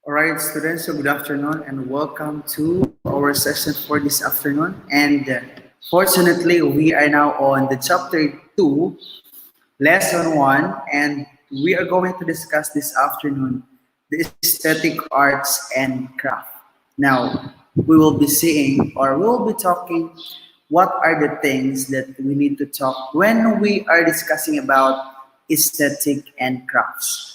All right, students, so good afternoon and welcome to our session for this afternoon. And fortunately, we are now on the chapter 2, lesson 1, and we are going to discuss this afternoon the aesthetic arts and craft. Now, we will be seeing or we will be talking what are the things that we need to talk when we are discussing about aesthetic and crafts.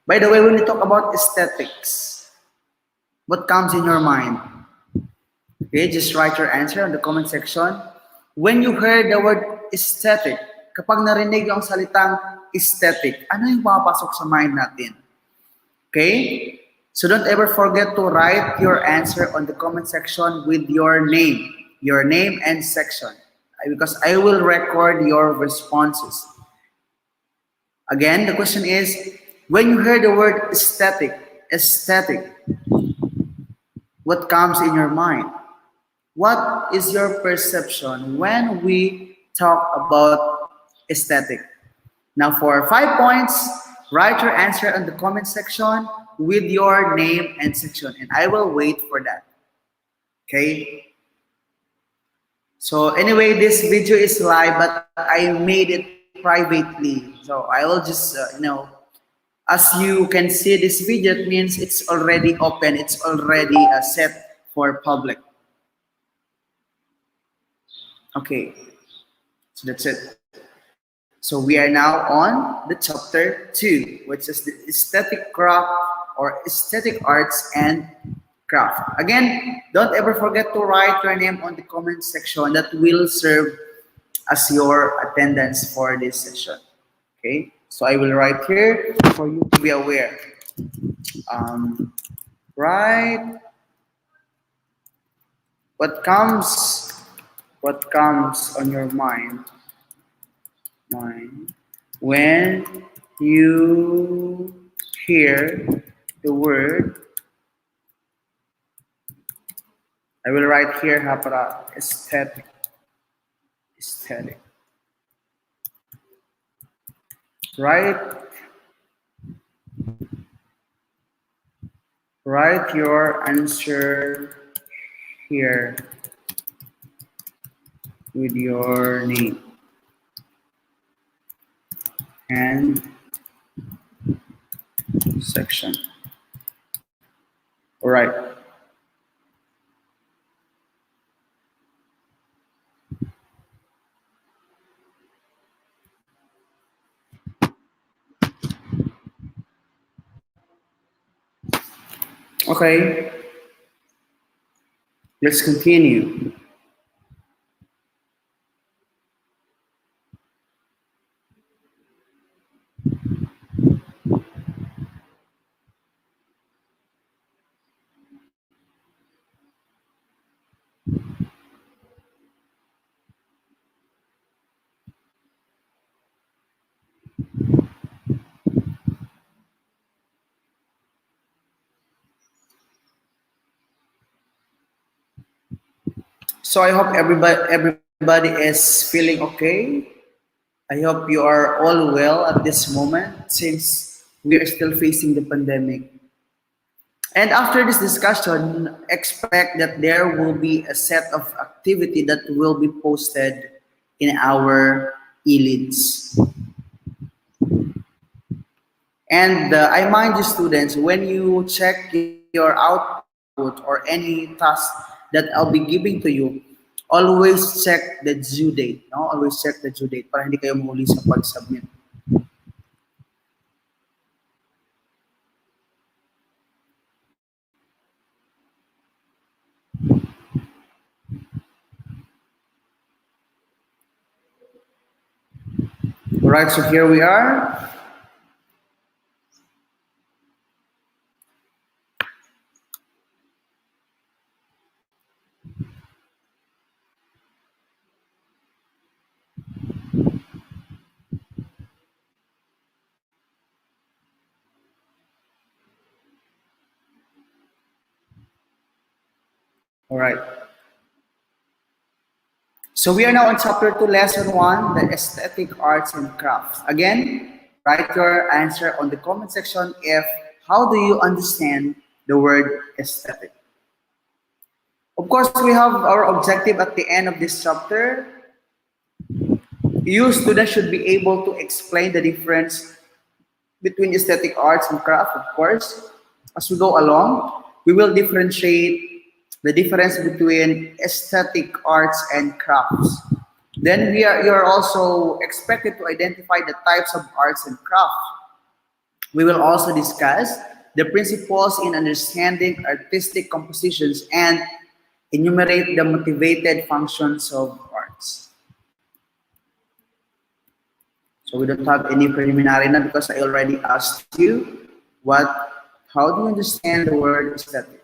By the way, when we talk about aesthetics, what comes in your mind? Okay, just write your answer on the comment section. When you heard the word aesthetic, kapag narinig yung salitang aesthetic, ano yung pumapasok sa mind natin? Okay? So don't ever forget to write your answer on the comment section with your name and section. Because I will record your responses. Again, the question is, when you hear the word aesthetic, what comes in your mind? What is your perception when we talk about aesthetic? Now for 5 points, write your answer in the comment section with your name and section, and I will wait for that. Okay? So anyway, this video is live, but I made it privately. So I will just, as you can see this video, it means it's already open. It's already set for public. Okay, so that's it. So we are now on the chapter 2, which is the aesthetic craft or aesthetic arts and craft. Again, don't ever forget to write your name on the comment section. That will serve as your attendance for this session. Okay, so I will write here for you to be aware. Right. What comes on your mind when you hear the word, I will write here para aesthetic. Write your answer here with your name and section. All right. Okay. Let's continue. So I hope everybody is feeling okay. I hope you are all well at this moment since we are still facing the pandemic. And after this discussion, expect that there will be a set of activity that will be posted in our e-leads. And I mind you students, when you check your output or any task that I'll be giving to you, always check the due date. No? Always check the due date para hindi kayo mahuli sa pag-submit. All right, so here we are. All right. So we are now on chapter 2, lesson 1, the aesthetic arts and crafts. Again, write your answer on the comment section if how do you understand the word aesthetic. Of course, we have our objective at the end of this chapter. You students should be able to explain the difference between aesthetic arts and craft, of course. As we go along, we will differentiate the difference between aesthetic arts and crafts. Then you are also expected to identify the types of arts and crafts. We will also discuss the principles in understanding artistic compositions and enumerate the motivated functions of arts. So we don't have any preliminary now because I already asked you how do you understand the word aesthetic?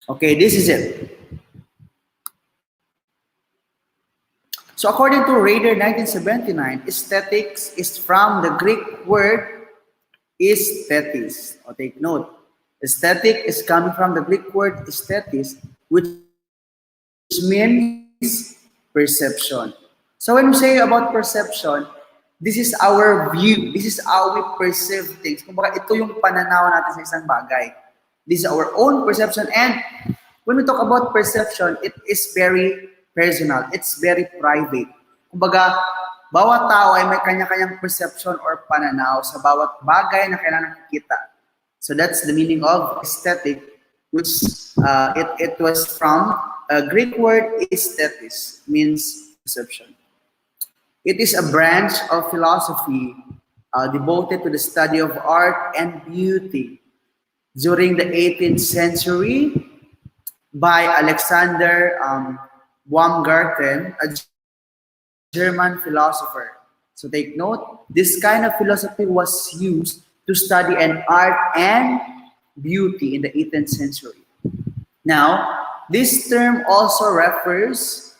Okay, this is it. So according to Rader 1979, aesthetics is from the Greek word aesthetis. Take note. Aesthetic is coming from the Greek word aesthetis, which means perception. So when we say about perception, this is our view. This is how we perceive things. Kumbaga, ito yung pananaw natin sa isang bagay. This is our own perception. And when we talk about perception, it is very personal. It's very private. Kumbaga, bawat tao ay may kanya-kanyang perception or pananaw sa bawat bagay na kailangan nakikita. So that's the meaning of aesthetic, which it was from a Greek word aesthetis, means perception. It is a branch of philosophy devoted to the study of art and beauty. During the 18th century, by Alexander Baumgarten, a German philosopher. So take note, this kind of philosophy was used to study an art and beauty in the 18th century. Now, this term also refers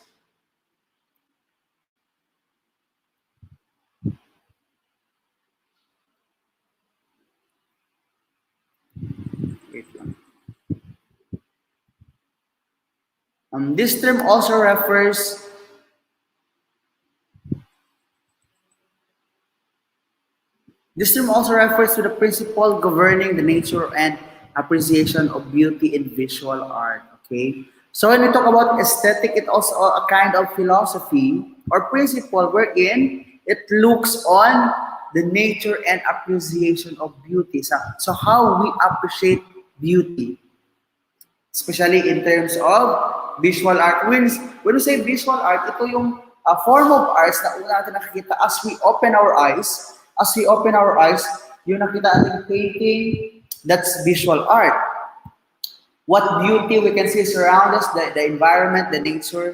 this term also refers to the principle governing the nature and appreciation of beauty in visual art. Okay, so when we talk about aesthetic, it's also a kind of philosophy or principle wherein it looks on the nature and appreciation of beauty. So how we appreciate beauty, especially in terms of visual art. When we say visual art, ito yung form of arts na una natin nakikita as we open our eyes. As we open our eyes, yung nakita ating painting, that's visual art. What beauty we can see surround us, the environment, the nature,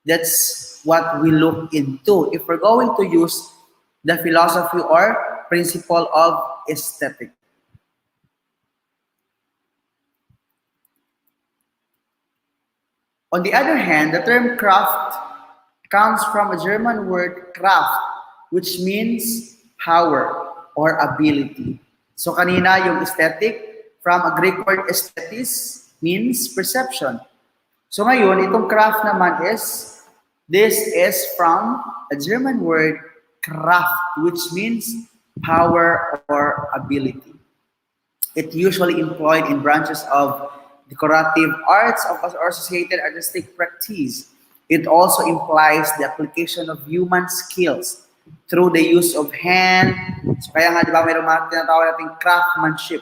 that's what we look into. If we're going to use the philosophy or principle of aesthetic. On the other hand, the term craft comes from a German word Kraft, which means power or ability. So kanina yung aesthetic, from a Greek word aesthetis, means perception. So ngayon, itong craft naman this is from a German word Kraft, which means power or ability. It usually employed in branches of decorative arts or associated artistic practice. It also implies the application of human skills through the use of hand. So kaya nga, di ba, mayroong mga tinatawag natin craftsmanship.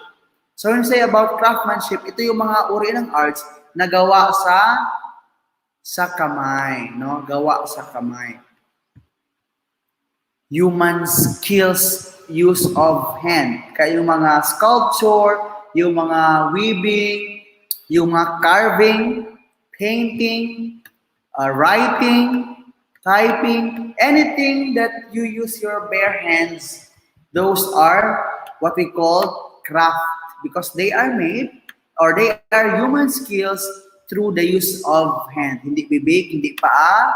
So when we say about craftsmanship, ito yung mga uri ng arts na gawa sa kamay, no? Gawa sa kamay. Human skills, use of hand. Kaya yung mga sculpture, yung mga weaving, yung mga carving, painting, writing, typing, anything that you use your bare hands, those are what we call craft because they are made or they are human skills through the use of hand. Hindi bibig, hindi paa.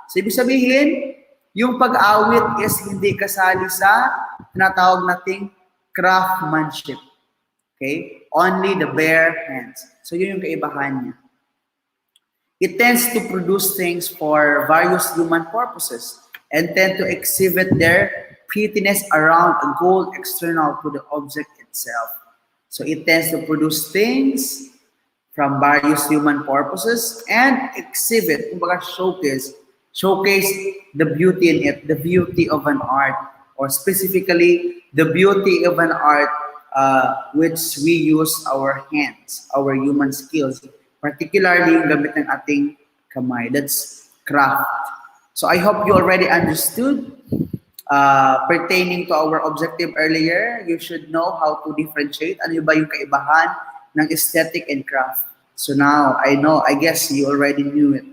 So, ibig sabihin, yung pag-awit is hindi kasali sa tinatawag nating craftsmanship. Okay? Only the bare hands. So, yun yung kaibahan niya. It tends to produce things for various human purposes and tend to exhibit their prettiness around a goal external to the object itself. So it tends to produce things from various human purposes and exhibit, kumbaga showcase the beauty in it, the beauty of an art, or specifically the beauty of an art which we use our hands, our human skills, particularly yung gamit ng ating kamay. That's craft. So I hope you already understood pertaining to our objective earlier. You should know how to differentiate ano ba yung kaibahan ng aesthetic and craft. So now I guess you already knew it.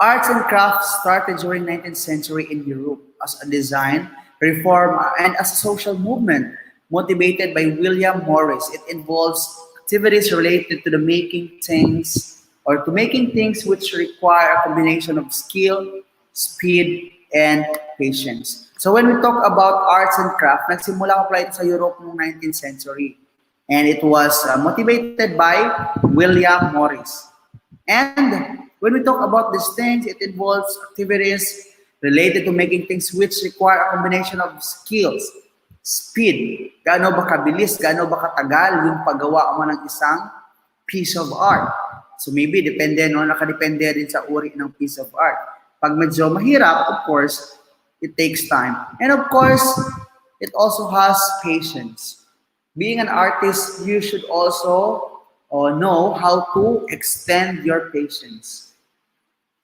Arts and crafts started during 19th century in Europe as a design, reform, and as a social movement motivated by William Morris. It involves activities related to the making things or to making things which require a combination of skill, speed, and patience. So when we talk about arts and craft, nagsimula ko pala ito sa Europe noong 19th century. And it was motivated by William Morris. And when we talk about these things, it involves activities related to making things which require a combination of skills, speed, gaano ba kabilis, gaano ba katagal yung paggawa mo ng isang piece of art. So maybe depende, no? Nakadepende rin sa uri ng piece of art. Pag medyo mahirap, of course, it takes time. And of course, it also has patience. Being an artist, you should also know how to extend your patience.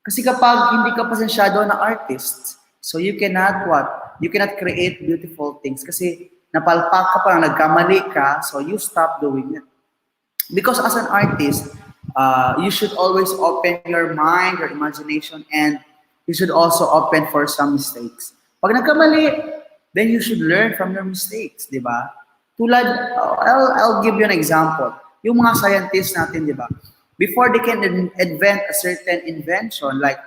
Kasi kapag hindi ka pasensyado na artist, so you cannot what? You cannot create beautiful things. Kasi napalpak ka pa, nagkamali ka, so you stop doing it. Because as an artist, you should always open your mind, your imagination, and you should also open for some mistakes. Pag nagkamali, then you should learn from your mistakes, di ba? Tulad, I'll give you an example. Yung mga scientists natin, di ba? Before they can invent a certain invention, like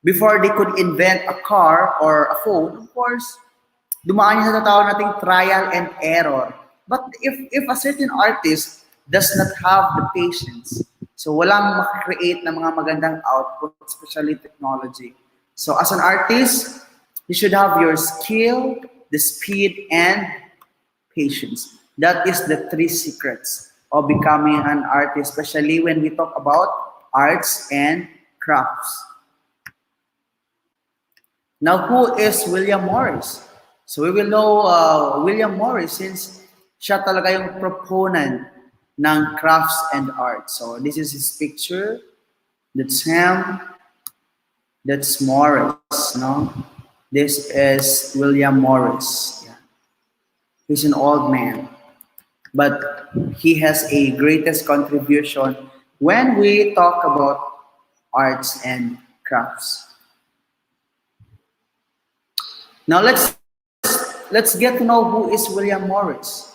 before they could invent a car or a phone, of course, dumaan yung sa tawag nating trial and error. But if a certain artist does not have the patience, so walang makakreate ng mga magandang output, especially technology. So as an artist, you should have your skill, the speed, and patience. That is the three secrets of becoming an artist, especially when we talk about arts and crafts. Now, who is William Morris? So we will know William Morris since siya talaga yung proponent ng crafts and art. So this is his picture. That's him. That's Morris, no? This is William Morris. Yeah. He's an old man, but he has a greatest contribution when we talk about arts and crafts. Now let's get to know who is William Morris.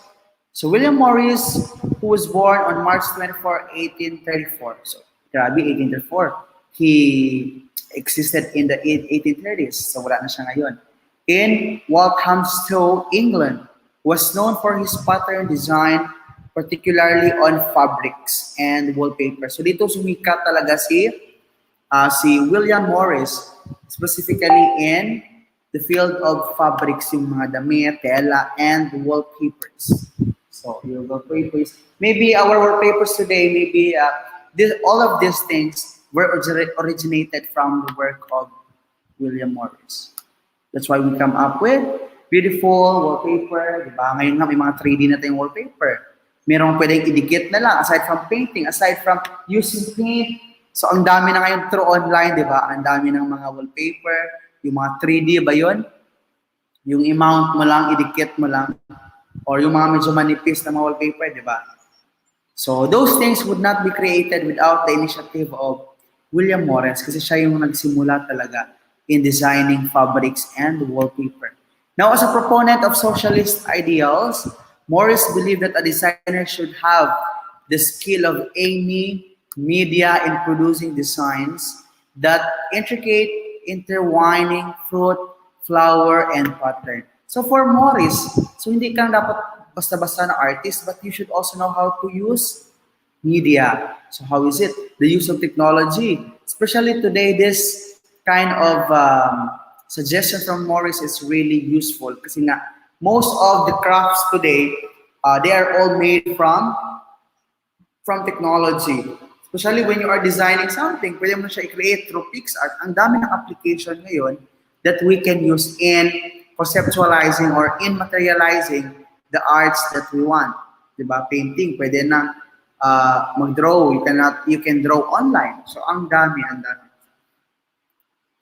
So William Morris, who was born on March 24, 1834. So grabe, 1834. He existed in the 1830s. So wala na siya ngayon. In Walthamstow, England, was known for his pattern design, particularly on fabrics and wallpaper. So dito sumikat talaga si William Morris, specifically in the field of fabrics, yung mga damit, tela, and wallpapers. So your wallpapers, maybe our wallpapers today, maybe all of these things were originated from the work of William Morris. That's why we come up with beautiful wallpaper, di ba? Ngayon nga may mga 3D na tayong wallpaper. Merong pwedeng idikit na lang, aside from painting, aside from using paint. So ang dami na ngayon through online, di ba? Ang dami ng mga wallpaper, yung mga 3D ba yun? Yung i-mount mo lang, idikit mo lang. Or yung mga medyo manipis na mga wallpaper, di ba? So those things would not be created without the initiative of William Morris kasi siya yung nagsimula talaga in designing fabrics and wallpaper. Now, as a proponent of socialist ideals, Morris believed that a designer should have the skill of aiming media in producing designs that intricate, intertwining fruit, flower, and pattern. So for Morris, so hindi kang dapat basta-basta na artist, but you should also know how to use media. So how is it? The use of technology. Especially today, this kind of suggestion from Morris is really useful kasi nga most of the crafts today they are all made from technology. Especially when you are designing something, pwede mo siya i-create through PixArt. Ang dami ng application ngayon that we can use in conceptualizing or in materializing the arts that we want. Diba? Painting, pwede na mag-draw. You can draw online. So, ang dami, ang dami.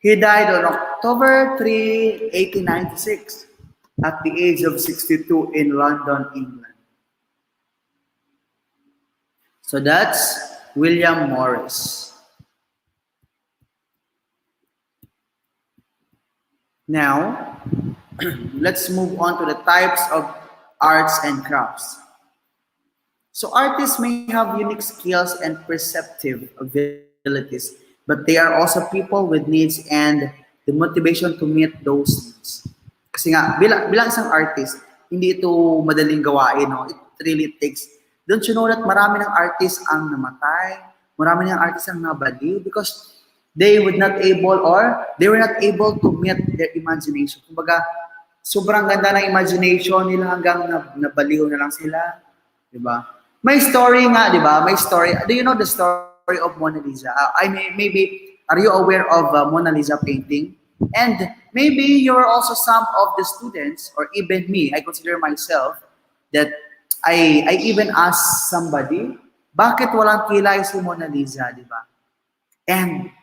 He died on October 3, 1896 at the age of 62 in London, England. So that's William Morris. Now, let's move on to the types of arts and crafts. So artists may have unique skills and perceptive abilities, but they are also people with needs and the motivation to meet those needs. Kasi nga, bilang isang artist, hindi ito madaling gawain. No? It really takes. Don't you know that marami ng artists ang namatay, marami ng artists ang nabaliw because they were not able to meet their imagination. Kumbaga, sobrang ganda ng imagination nila hanggang nabaliw na lang sila. Diba? May story nga, diba? May story. Do you know the story of Mona Lisa? Maybe, are you aware of Mona Lisa painting? And maybe you're also some of the students, or even me, I consider myself, that I even asked somebody, bakit walang kilay si Mona Lisa, di ba? And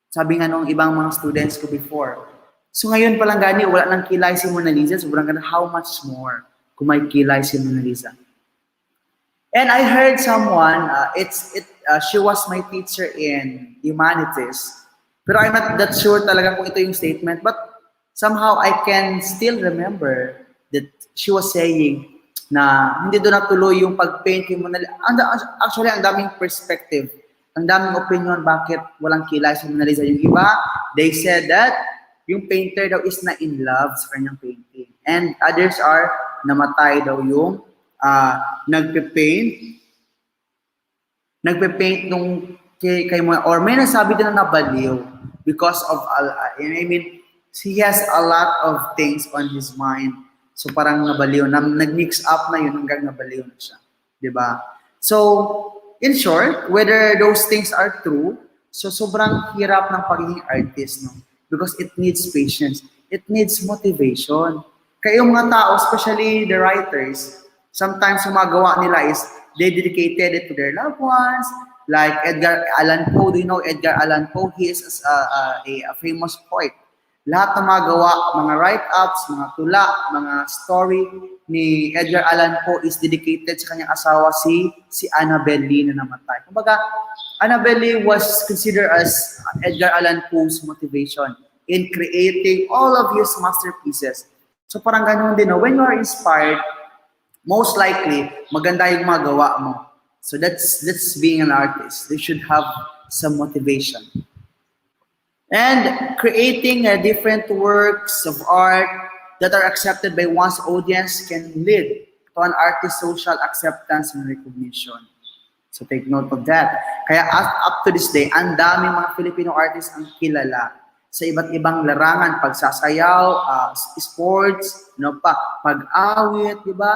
sabi nga nung ibang mga students ko before, so ngayon palang gani, wala nang kilay si Mona Lisa, sobrang ganda, how much more kung may kilay si Mona Lisa? And I heard someone, she was my teacher in humanities, pero I'm not that sure talaga kung ito yung statement, but somehow I can still remember that she was saying, na hindi doon natuloy yung pag-paint kay Mona Lisa. Actually, ang daming perspective, ang daming opinion bakit walang kilay si Mona Lisa. Yung iba, they said that yung painter daw is na in love sa kanyang painting. And others are namatay daw yung nagpe-paint nung kay Mona, or may nasabi din na nabaliw because of, he has a lot of things on his mind. So parang nabaliw, nag-mix up na yun hanggang nabaliw na siya. Diba? So, in short, whether those things are true, so sobrang hirap ng pagiging artist, no? Because it needs patience. It needs motivation. Kaya yung mga tao, especially the writers, sometimes yung magawa nila is they dedicated it to their loved ones, like Edgar Allan Poe. Do you know Edgar Allan Poe? He is a famous poet. Lahat ng mga gawa, mga write-ups, mga tula, mga story ni Edgar Allan Poe is dedicated sa kanyang asawa si Annabel Lee na namatay. Kumbaga, Annabel Lee was considered as Edgar Allan Poe's motivation in creating all of his masterpieces. So parang ganun din, no? When you are inspired, most likely, maganda yung mga gawa mo. So that's being an artist. They should have some motivation. And creating different works of art that are accepted by one's audience can lead to an artist's social acceptance and recognition. So take note of that. Kaya up to this day, ang daming mga Filipino artists ang kilala sa iba't ibang larangan, pagsasayaw, sports, pag-awit, di ba?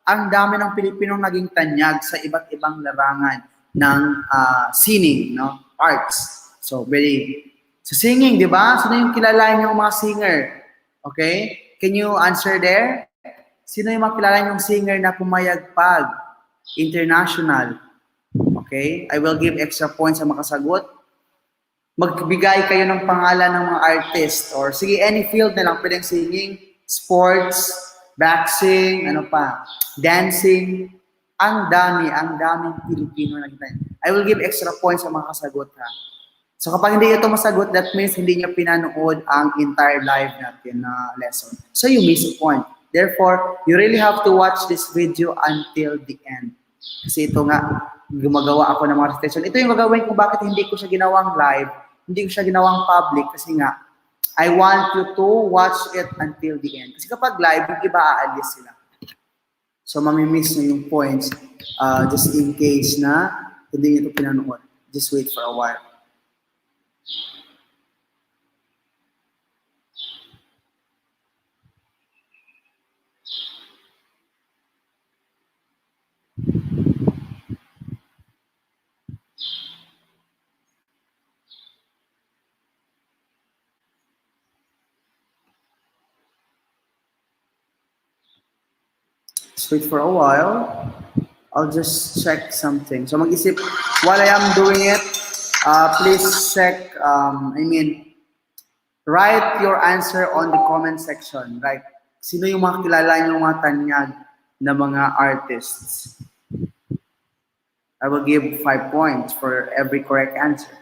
Ang dami ng Pilipinong naging tanyag sa iba't ibang larangan ng singing, arts. So sa singing, di ba? Sino yung kilala niyong mga singer? Okay? Can you answer there? Sino yung mga kilala niyong singer na pumayagpag? International. Okay? I will give extra points sa makasagot. Magbigay kayo ng pangalan ng mga artist or sige, any field na lang. Pwedeng singing, sports, boxing, dancing. Ang daming Pilipino na kita. I will give extra points sa mga kasagot, ha? So kapag hindi ito masagot, that means hindi niya pinanood ang entire live natin na lesson. So you miss a point. Therefore, you really have to watch this video until the end. Kasi ito nga, gumagawa ako ng mga recitation. Ito yung gagawin ko bakit hindi ko siya ginawang live, hindi ko siya ginawang public kasi nga, I want you to watch it until the end. Kasi kapag live, yung iba aalis sila. So mamimiss nyo yung points just in case na hindi nyo ito pinanood. Just wait for a while. Just wait for a while. I'll just check something. So mag-isip, while I am doing it, please check, write your answer on the comment section. Like, sino yung mga kilala nyo mga tanyag na mga artists? I will give 5 points for every correct answer.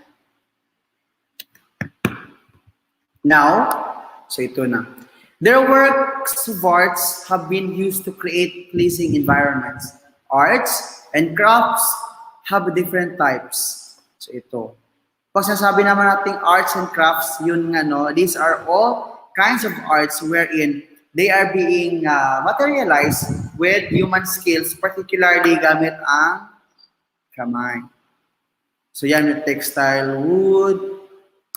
Now, so ito na. Their works of arts have been used to create pleasing environments. Arts and crafts have different types. So ito. Pag sasabi naman natin arts and crafts, yun nga no, these are all kinds of arts wherein they are being materialized with human skills, particularly gamit ang kamay. So yan, yung textile, wood,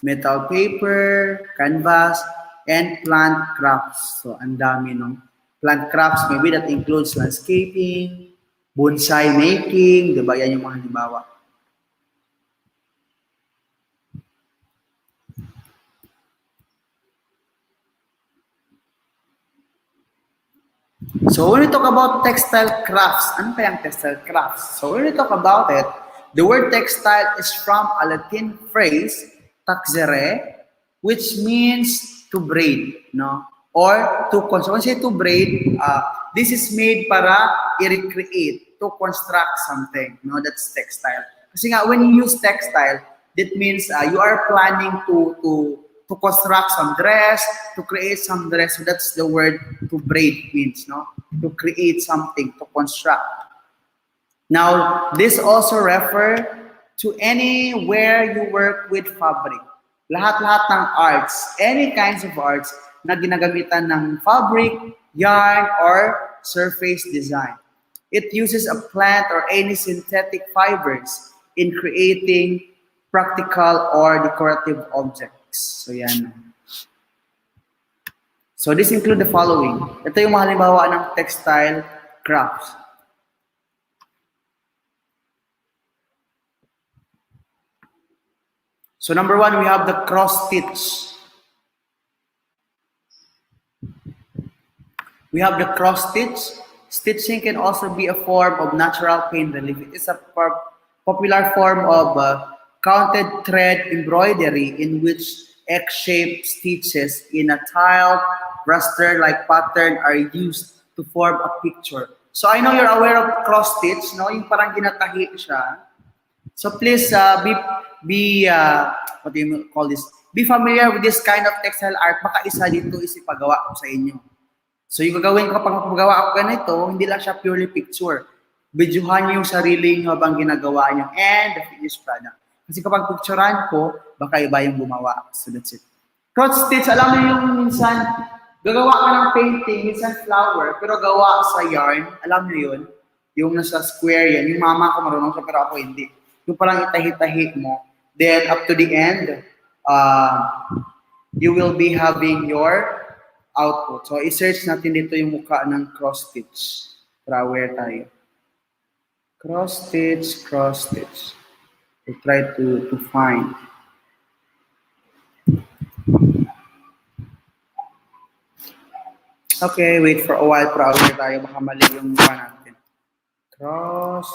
metal paper, canvas, and plant crafts. So ang dami, no? Plant crafts, maybe that includes landscaping, bonsai making, di ba? Yan yung mga halimbawa. So when we talk about textile crafts, ano pa yung textile crafts? So when we talk about it, the word textile is from a Latin phrase, taxere, which means to braid, no? Or to construct. When I say to braid, this is made para i-recreate, to construct something, no? That's textile. Kasi nga, when you use textile, that means you are planning to construct some dress, to create some dress. So that's the word to braid means, no? To create something, to construct. Now, this also refer to anywhere you work with fabric. Lahat-lahat ng arts, any kinds of arts na ginagamitan ng fabric, yarn, or surface design. It uses a plant or any synthetic fibers in creating practical or decorative objects. So yan. So this include the following. Ito yung mga halimbawa ng textile crafts. So number 1, we have the cross stitch. We have the cross stitch. Stitching can also be a form of natural pain relief. It is a popular form of counted thread embroidery in which X-shaped stitches in a tiled raster-like pattern are used to form a picture. So I know you're aware of cross stitch, no? Yung parang ginatahi siya. So please what do you call this? Be familiar with this kind of textile art. Baka isa dito is ipagawa ko sa inyo. So yung gagawin ko pag magpagawa ako ganito, hindi lang siya purely picture. Videohan niyo yung sarili niyo habang ginagawa niyo and the finished product. Kasi kapag picturean ko, baka iba yung gumawa. So that's it. Cross stitch, alam mo yung minsan, gagawa ka ng painting, minsan flower, pero gawa sa yarn, alam niyo yun? Yung nasa square yan, yung mama ko marunong siya, pero ako hindi. Yung parang itahi-tahi mo, then up to the end, you will be having your output. So i-search natin dito yung mukha ng cross stitch. Para aware tayo. Cross stitch, cross stitch. We try to find. Okay, wait for a while para aware tayo. Baka mali yung mukha natin. Cross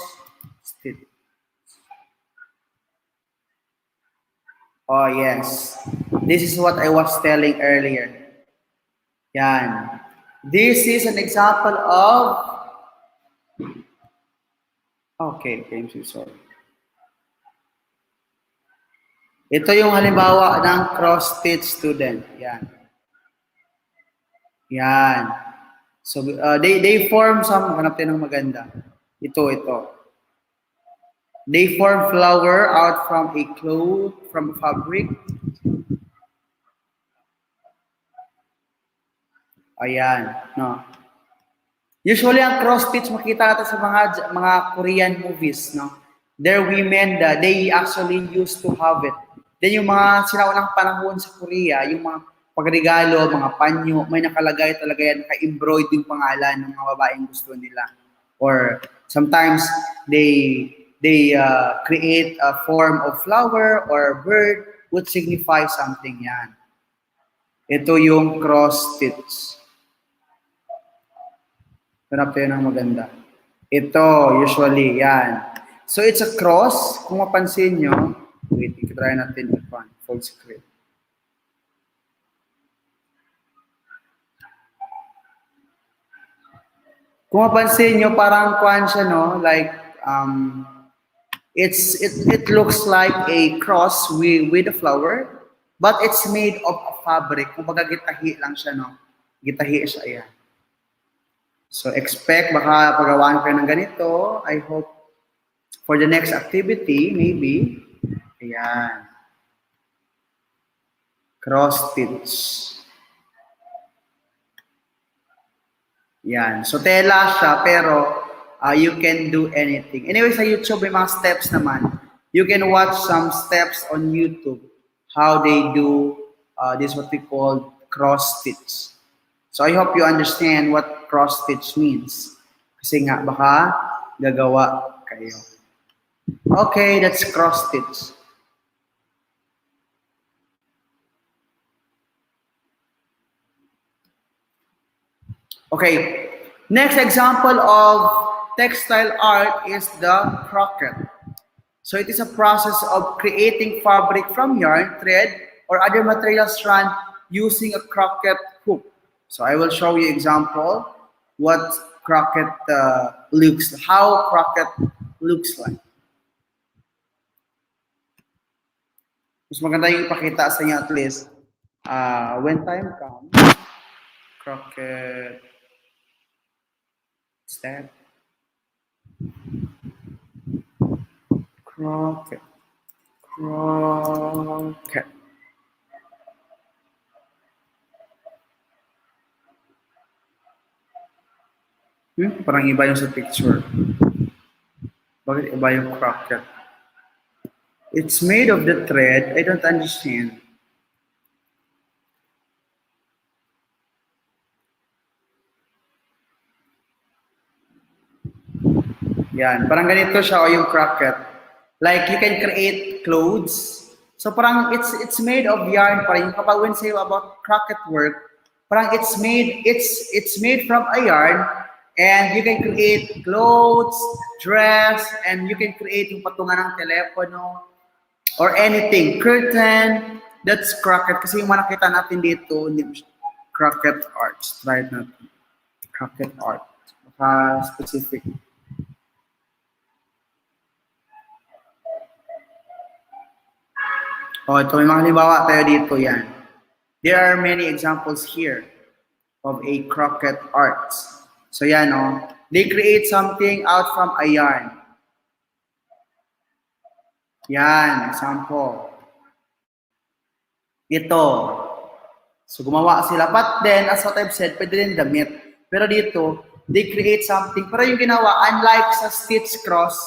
stitch. Oh, yes. This is what I was telling earlier. Yan. This is an example of... Okay, I'm so sorry. Ito yung halimbawa ng cross-stitch student. Yan. Yan. So, they form some... Hanap tayo ng maganda. Ito. They form flower out from a cloth, from fabric. Ayan, no. Usually ang cross stitch makita natin sa mga Korean movies, no. Their women, they actually used to have it. Then yung mga sinaunang panahon sa Korea, yung mga pagregalo, mga panyo, may nakalagay talaga yan, naka-embroid yung pangalan ng mga babaeng gusto nila. Or sometimes they create a form of flower or bird would signify something yan. Ito yung cross stitch. Hanap tayo ng maganda. Ito, usually, yan. So, it's a cross. Kung mapansin nyo, wait, try natin ito. Full screen. Kung mapansin nyo, parang kuhan siya, no? Like, it looks like a cross with a flower, but it's made of a fabric. Kung baga gitahi lang siya, no? Gitahi siya, yan. So, expect, baka pagawaan kayo ng ganito. I hope for the next activity, maybe, ayan. Cross stitch. Yan. So, tela siya, pero you can do anything. Anyway, sa YouTube, may mga steps naman. You can watch some steps on YouTube, how they do this what we call cross stitch. So, I hope you understand what cross stitch means. Kasi nga, baka gagawa kayo. Okay, that's cross stitch. Okay, next example of textile art is the croquette. So it is a process of creating fabric from yarn, thread, or other material strand using a croquette hook. So I will show you example what croquette how croquette looks like. Mas maganda yung ipakita sa inyo at least when time comes, croquette step, croquette. Parang iba yung sa picture. Bakit iba yung croquette? It's made of the thread. I don't understand. Yan. Parang ganito siya o yung croquette. Like, you can create clothes. So, parang it's made of yarn pa rin. Kapag when say about croquette work, parang it's made from a yarn. And you can create clothes, dress, and you can create yung patungan ng telepono or anything. Curtain, that's croquette. Kasi yung mga nakita natin dito, croquette arts. Try it natin. Croquette art. Baka specific. Oh, ito may mga halimbawa tayo dito yan. There are many examples here of a croquette arts. So yan, they create something out from a yarn. Yan, example. Ito. So gumawa sila. But then, as what I've said, pwede rin damit. Pero dito, they create something. Pero yung ginawa, unlike sa stitch cross,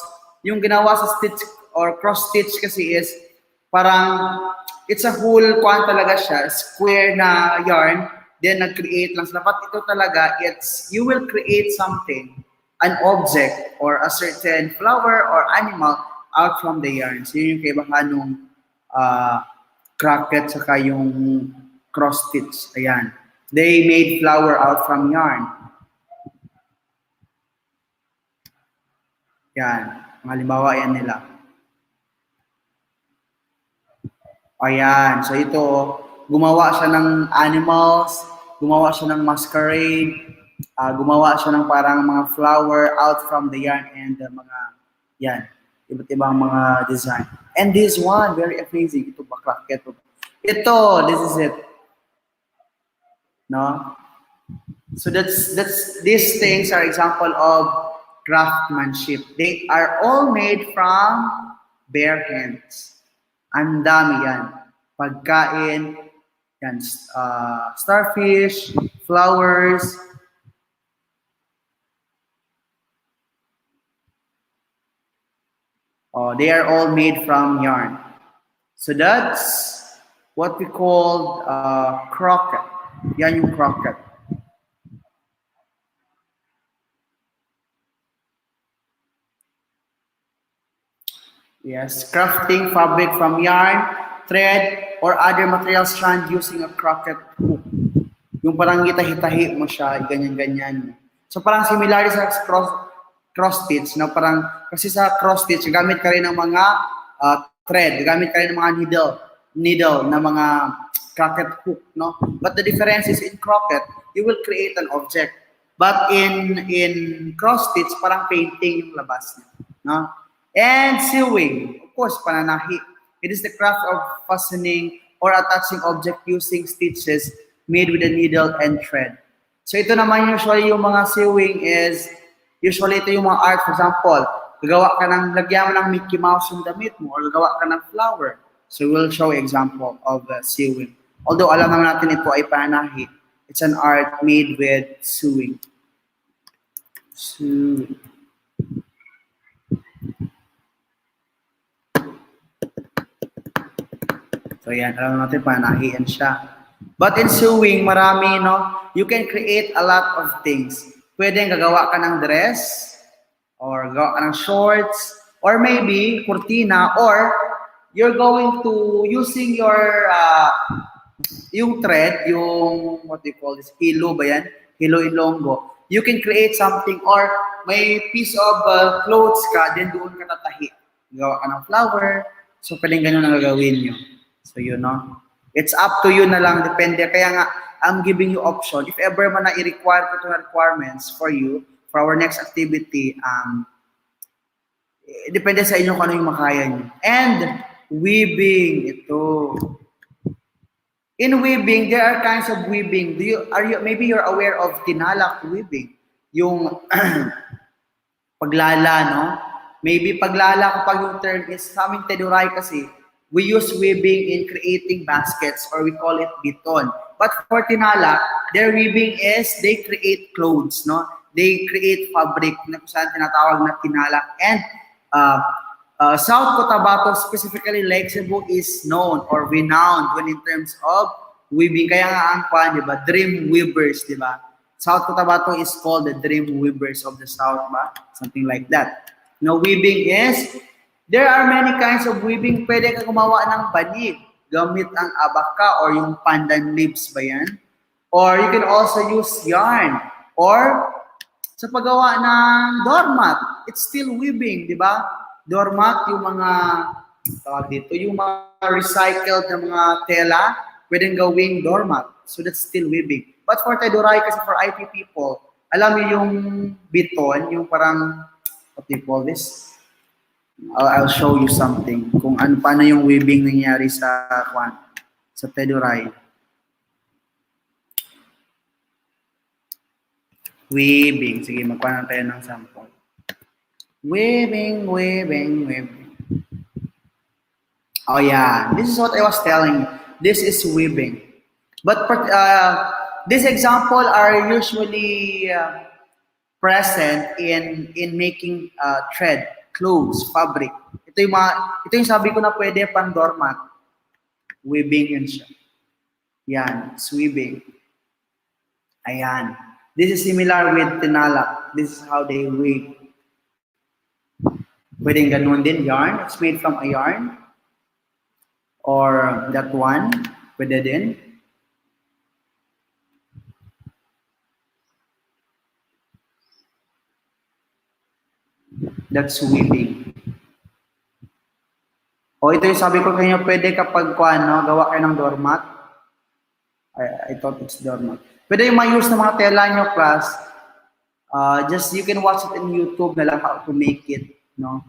yung ginawa sa stitch or cross stitch kasi is, parang, it's a whole, kuhan talaga siya, square na yarn, then nag-create lang sila. But ito talaga, you will create something, an object, or a certain flower or animal out from the yarn. So yun yung kaibahan nung croquette saka yung cross stitch. Ayan. They made flower out from yarn. Yan. Halimbawa yan nila. Ayan. So ito, gumawa siya ng animals, gumawa siya ng masquerade, gumawa siya ng parang mga flower out from the yarn and mga, yan, iba't ibang mga design. And this one, very amazing. Ito ba, croquette? Ito, this is it. No? So these things are example of craftsmanship. They are all made from bare hands. Ang dami yan. Pagkain, yan, starfish, flowers. They are all made from yarn. So that's what we call croquette. Yan yung croquette. Yes, crafting fabric from yarn, thread, or other material strand using a croquette hook. Yung parang hitahi-tahi mo siya, ganyan-ganyan. So parang similar sa cross stitch, no? Parang kasi sa cross stitch gamit ka rin ng mga thread, gamit ka rin ng mga needle na mga crocket hook, no? But the difference is in crocket, you will create an object. But in cross stitch, parang painting yung labas niya, no? And sewing, of course, pananahi. It is the craft of fastening or attaching object using stitches made with a needle and thread. So ito naman usually yung mga sewing is, usually ito yung mga art. For example, gagawa ka ng, lagyan mo ng Mickey Mouse yung damit mo or gagawa ka ng flower. So we'll show example of sewing. Although alam naman natin ito ay panahi. It's an art made with sewing. Sewing. So yan, alam natin panahian siya. But in sewing, marami, no? You can create a lot of things. Pwedeng gagawa ka ng dress, or gagawa ka ng shorts, or maybe kurtina, or you're going to, using your, yung thread, yung, what do you call this, hilo ba yan? Hilo ilonggo. You can create something, or may piece of clothes ka, then doon ka tatahi. Gagawa ka ng flower, so pwedeng ganun ang gagawin nyo. So yun, no? It's up to you na lang, depende. Kaya nga, I'm giving you option. If ever man na i-require ko itong requirements for you, for our next activity, depende sa inyo kung ano yung makaya nyo. And weaving, ito. In weaving, there are kinds of weaving. Maybe you're aware of tinalak weaving. Yung paglala, no? Maybe paglala kapag yung term is sa aming teduray kasi, we use weaving in creating baskets or we call it biton. But for tinala, their weaving is they create clothes, no? They create fabric na kung saan tinatawag na tinala. And South Cotabato, specifically Lake Cebu, is known or renowned when in terms of weaving. Kaya nga ang pan, di ba? Dream weavers, di ba? South Cotabato is called the dream weavers of the South, ba? Something like that. Now, weaving is, there are many kinds of weaving. Pwede ka gumawa ng banig gamit ang abaka or yung pandan leaves ba yan? Or you can also use yarn. Or sa paggawa ng doormat, it's still weaving, di ba? Doormat, yung mga, tawag dito, yung mga recycled na mga tela, pwedeng gawing doormat. So that's still weaving. But for Teduray, kasi for IT people, alam niyo yung biton, yung parang, what do you call this? I'll show you something kung ano paano yung weaving nangyari sa Teduray. Weaving. Sige, magkuha tayo ng sample. Weaving. Oh yeah, this is what I was telling you. This is weaving. But this example are usually present in making thread, clothes, fabric. Ito yung sabi ko na pwede pang doormat. Weaving yun siya. Yan, it's weaving. Ayan. This is similar with tinalak. This is how they weave. Pwedeng ganun din, yarn. It's made from a yarn. Or that one, pwede din. That's weaving. O ito yung sabi ko kanyo, pwede kapag gawa kayo ng doormat. I thought it's doormat. Pwede yung ma-use ng mga tela nyo, class. Just you can watch it in YouTube na lang how to make it. No?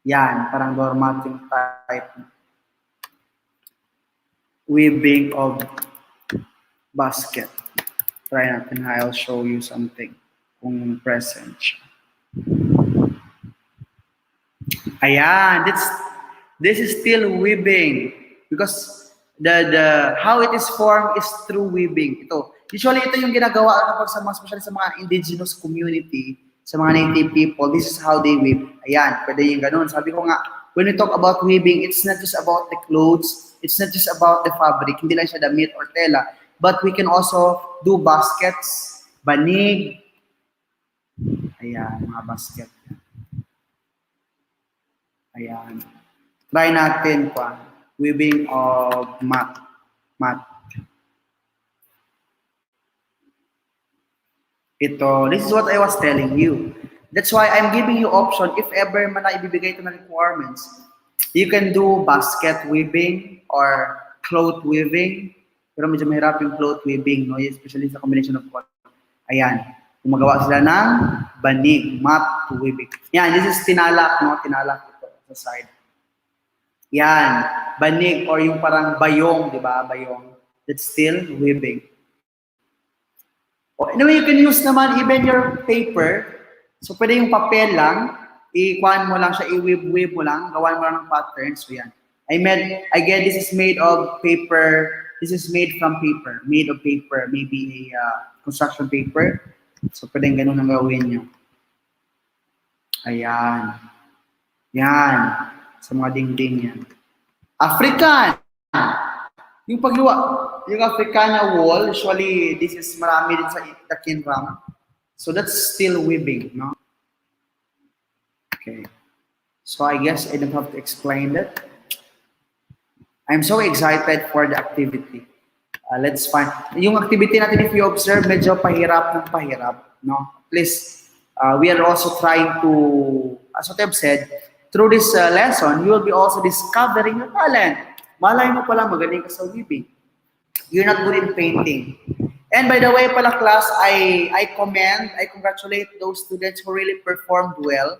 Yan, parang doormat yung type. Weaving of basket. Try natin, I'll show you something kung present siya. Ayan, this is still weaving because the how it is formed is through weaving. Usually ito yung ginagawa kapag especially sa mga indigenous community, sa mga native people, this is how they weave. Ayan, pwede yung ganun. Sabi ko nga, when we talk about weaving, it's not just about the clothes, it's not just about the fabric, hindi lang siya damit or tela, but we can also do baskets, banig. Ayan, mga basket. Ayan. Try natin weaving of mat. This is what I was telling you. That's why I'm giving you option if ever man na ibibigay ito na requirements. You can do basket weaving or cloth weaving. Pero medyo mahirap yung cloth weaving, no? Especially sa combination of cotton. Ayan. Gumagawa sila ng banig, mat weaving. Yan, this is tinalak, no? Tinalak ito sa side. Yan, banig or yung parang bayong, di ba? Bayong. That's still weaving. Anyway, you can use naman even your paper. So, pwede yung papel lang, i-kuhan mo lang siya, i-weave mo lang, gawan mo lang ng patterns. So, yan. Again, this is made of paper. This is made from paper. Made of paper. Maybe a construction paper. So, pwedeng ganun ang gawin nyo. Ayan. Yan. Sa mga dingding yan. African. Yung pagluwa, yung Africana wall, usually, this is marami din sa Takinram. So, that's still weaving, no? Okay. So, I guess I don't have to explain that. I'm so excited for the activity. Let's find. Yung activity natin, if you observe, medyo pahirap ng pahirap, no? At least, we are also trying to, as what I've said, through this lesson, you will be also discovering your talent. Malay mo pala magaling ka sa weaving. You're not good in painting. And by the way pala class, I congratulate those students who really performed well.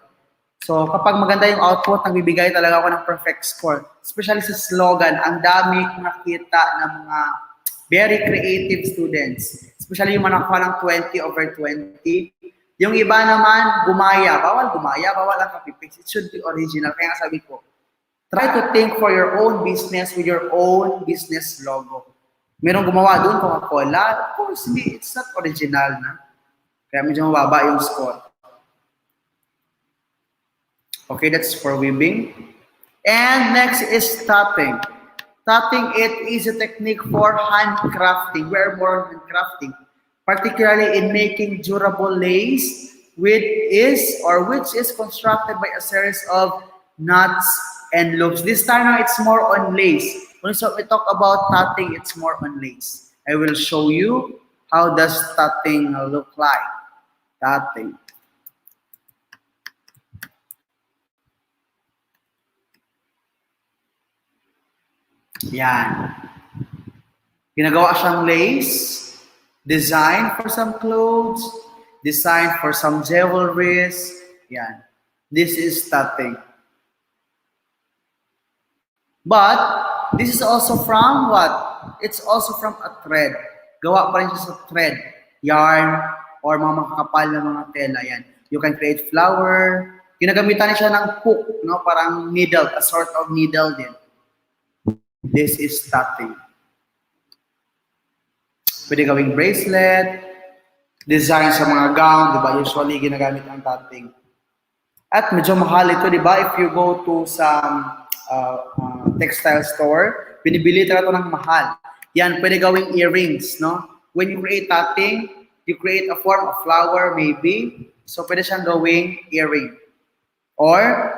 So kapag maganda yung output, nagbibigay talaga ako ng perfect score. Especially sa slogan, ang dami kong nakita ng mga very creative students. Especially yung mga nakuha ng 20/20. Yung iba naman, gumaya. Bawal ang copy-paste. It should be original. Kaya nga sabi ko, try to think for your own business with your own business logo. Merong gumawa doon, Coca-Cola. Of course, it's not original na. Kaya medyo mababa yung score. Okay, that's for weaving. And next is tatting. Tatting, it is a technique for handcrafting. We're more handcrafting. Particularly in making durable lace, which is constructed by a series of knots and loops. This time now it's more on lace. When we talk about tatting, it's more on lace. I will show you how does tatting look like. Tatting. Yan. Ginagawa siyang lace, design for some clothes, design for some jewelries. Yan. This is tatting. But this is also from what? It's also from a thread. Gawa pa rin siya sa thread, yarn, or mga makakapal na mga tela. Yan. You can create flower. Ginagamitan siya ng hook, no? Parang needle, a sort of needle din. This is tatting. Pwede gawing bracelet, design sa mga gown, di ba? Usually ginagamit ang tatting. At medyo mahal ito, di ba? If you go to some textile store, binibili talaga ito ng mahal. Yan, pwede gawing earrings, no? When you create tatting, you create a form of flower, maybe. So, pwede siyang gawing earring. Or,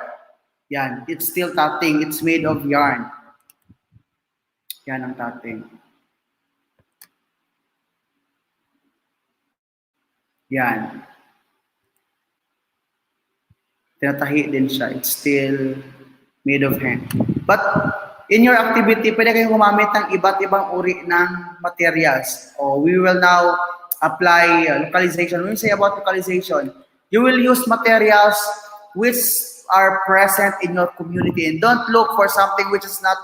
yan, it's still tatting. It's made of yarn. Yan ang tatting. Yan. Tinatahi din siya. It's still made of hand. But in your activity, pwede kayong gumamit ng iba't ibang uri ng materials. We will now apply localization. When we say about localization, you will use materials which are present in your community. And don't look for something which is not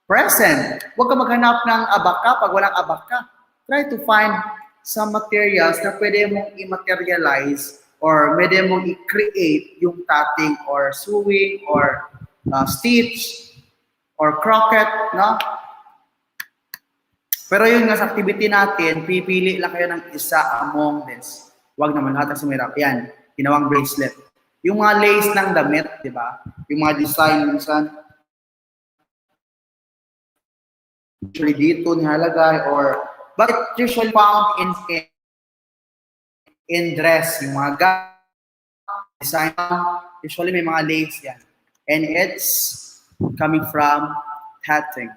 present. Huwag ka maghanap ng abaka pag walang abaka. Try to find some materials na pwede mong i-materialize or pwede mong i-create yung tatting or sewing or stitch or croquet, no? Pero yun nga sa activity natin, pipili lang kayo ng isa among this. Huwag naman lahat ang sumirap. Yan, ginawang bracelet. Yung mga lace ng damit, di ba? Yung mga design minsan, usually dito nilalagay or but it usually found in dress, yung mga design, usually may mga lace yan. And it's coming from tatting.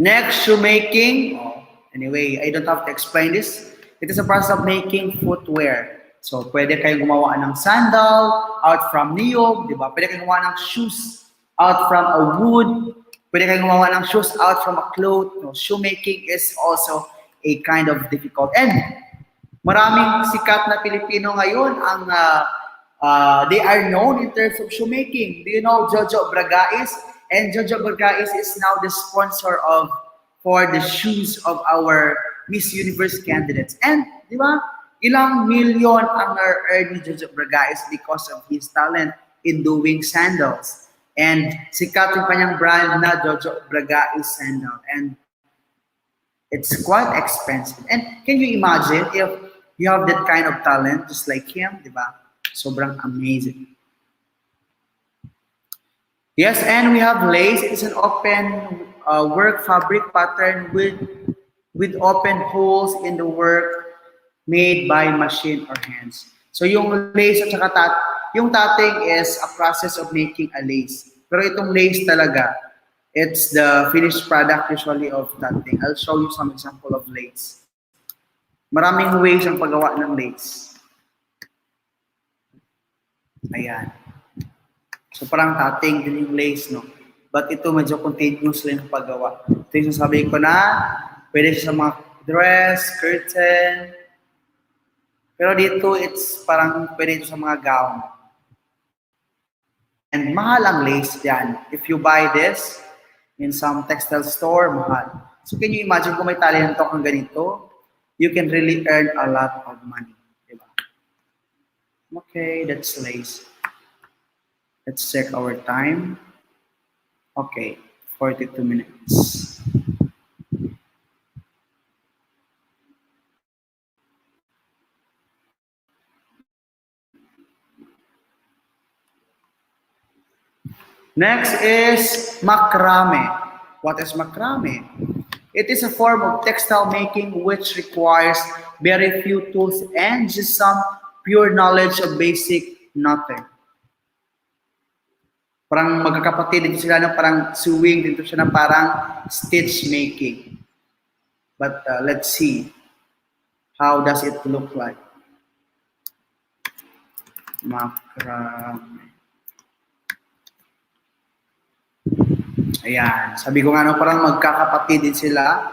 Next, shoemaking. Oh, anyway, I don't have to explain this. It is a process of making footwear. So, pwede kayong gumawa ng sandal out from niyog, di ba? Pwede kayong gumawa ng shoes out from a wood. Pwede kayong gumawa ng shoes out from a cloth. No, shoemaking is also a kind of difficult. And maraming sikat na Pilipino ngayon ang they are known in terms of shoemaking. Do you know Jojo Bragais? And Jojo Bragais is now the sponsor for the shoes of our Miss Universe candidates. And, di ba, ilang milyon ang na-earn ni Jojo Bragais because of his talent in doing sandals. And sikat yung kanyang brand na Jojo Bragais sandal. And it's quite expensive. And can you imagine if you have that kind of talent just like him, di ba? Sobrang amazing. Yes, and we have lace. It is an open work fabric pattern with open holes in the work made by machine or hands. So yung lace at saka yung tatting is a process of making a lace. Pero itong lace talaga, it's the finished product usually of tatting. I'll show you some example of lace. Maraming ways ang paggawa ng lace. Ayan. So parang tatting din yung lace, no? But ito medyo continuous lang yung paggawa. Ito yung sasabihin ko na, pwede siya sa mga dress, curtain. Pero dito, it's parang pwede ito sa mga gown. And mahal ang lace yan. If you buy this in some textile store, mahal. So can you imagine kung may talento kang ganito, you can really earn a lot of money. Diba? Okay, that's lace. Let's check our time. Okay, 42 minutes. Next is macrame. What is macrame? It is a form of textile making which requires very few tools and just some pure knowledge of basic knotting. Parang magkakapatid dito sila na parang sewing, dito siya na parang stitch making. But let's see. How does it look like? Macrame. Ayan. Sabi ko nga, no, parang magkakapatid din sila.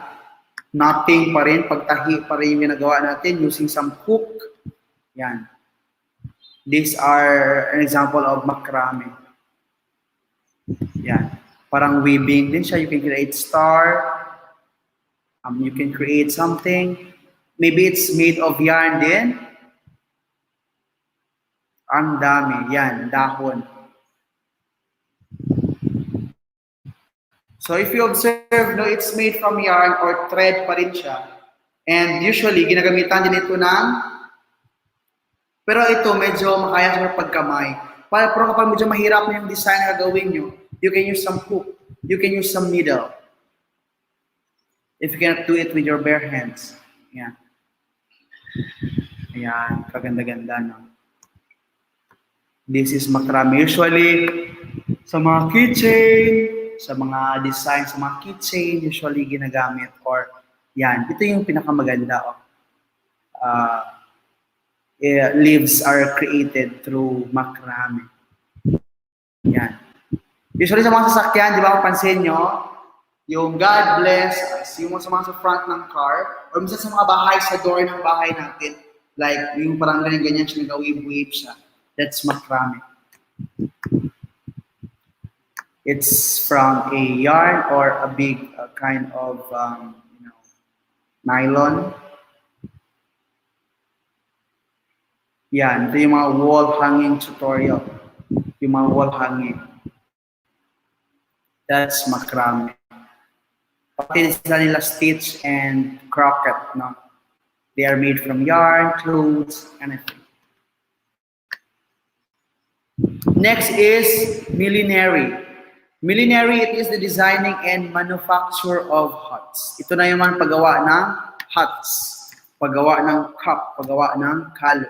Knotting pa rin, pagtahi pa rin yung ginagawa natin using some hook. Ayan. These are an example of macrame. Ayan. Parang weaving din siya. You can create star. You can create something. Maybe it's made of yarn din. Ang dami. Yan, dahon. So if you observe, no, it's made from yarn or thread pa rin siya. And usually, ginagamitan din ito ng, pero ito medyo makaya sa pagkamay. Pero kapag medyo mahirap na yung design na gagawin nyo, you can use some hook. You can use some needle. If you cannot do it with your bare hands. Ayan. Ayan, kaganda-ganda, no? This is macrame. Usually, sa mga keychain, sa mga design, sa mga keychain, usually ginagamit. Or, yan. Ito yung pinakamaganda. Leaves are created through macrame. Yan. Usually sa mga sasakyan, di ba, mapansin nyo, yung God bless us, yung sa mga sa front ng car, or minsan sa mga bahay, sa door ng bahay natin, like yung parang ganyan-ganyan siya, nag-wave-wave siya. That's macrame. It's from a yarn or a big kind of nylon. Yan, ito yung mga wall hanging tutorial. Yung mga wall hanging. That's macrame. Pati sila nila stitch and crocket, no? They are made from yarn, clothes, anything. Next is Millionaire. Millionaire, it is the designing and manufacture of huts. Ito na yung man paggawa ng huts, paggawa ng cup, paggawa ng kalo,